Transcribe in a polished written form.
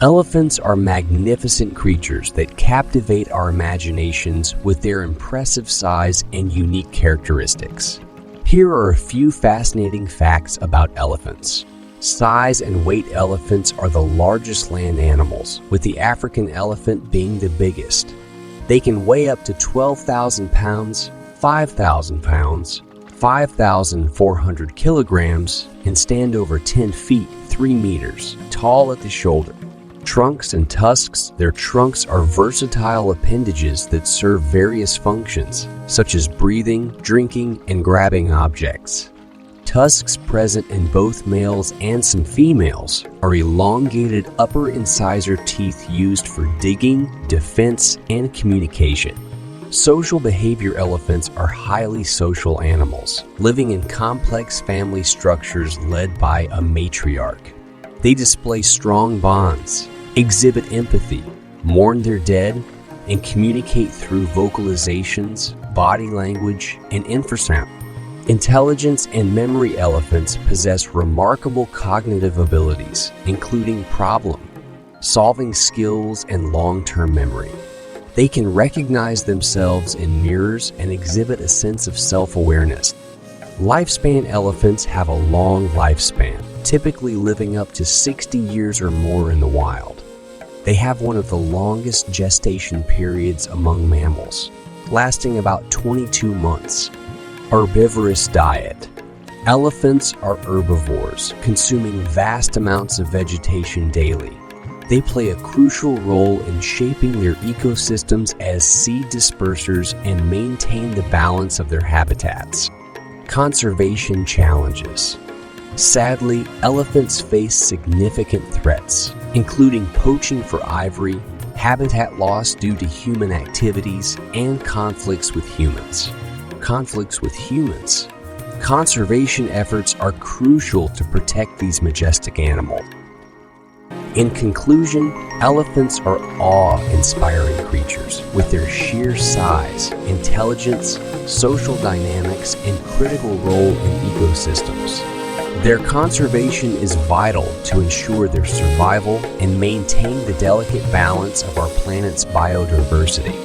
Elephants are magnificent creatures that captivate our imaginations with their impressive size and unique characteristics. Here are a few fascinating facts about elephants. Size and weight: elephants are the largest land animals, with the African elephant being the biggest. They can weigh up to 12,000 pounds, 5,000 pounds, 5,400 kilograms, and stand over 10 feet, 3 meters, tall at the shoulder. Trunks and tusks: their trunks are versatile appendages that serve various functions, such as breathing, drinking, and grabbing objects. Tusks present in both males and some females are elongated upper incisor teeth used for digging, defense, and communication. Social behavior: elephants are highly social animals, living in complex family structures led by a matriarch. They display strong bonds, exhibit empathy, mourn their dead, and communicate through vocalizations, body language, and infrasound. Intelligence and memory: elephants possess remarkable cognitive abilities, including problem-solving skills and long-term memory. They can recognize themselves in mirrors and exhibit a sense of self-awareness. Lifespan: elephants have a long lifespan, typically living up to 60 years or more in the wild. They have one of the longest gestation periods among mammals, lasting about 22 months. Herbivorous diet: elephants are herbivores, consuming vast amounts of vegetation daily. They play a crucial role in shaping their ecosystems as seed dispersers and maintain the balance of their habitats. Conservation challenges: sadly, elephants face significant threats, including poaching for ivory, habitat loss due to human activities, and conflicts with humans. Conservation efforts are crucial to protect these majestic animals. In conclusion, elephants are awe-inspiring creatures with their sheer size, intelligence, social dynamics, and critical role in ecosystems. Their conservation is vital to ensure their survival and maintain the delicate balance of our planet's biodiversity.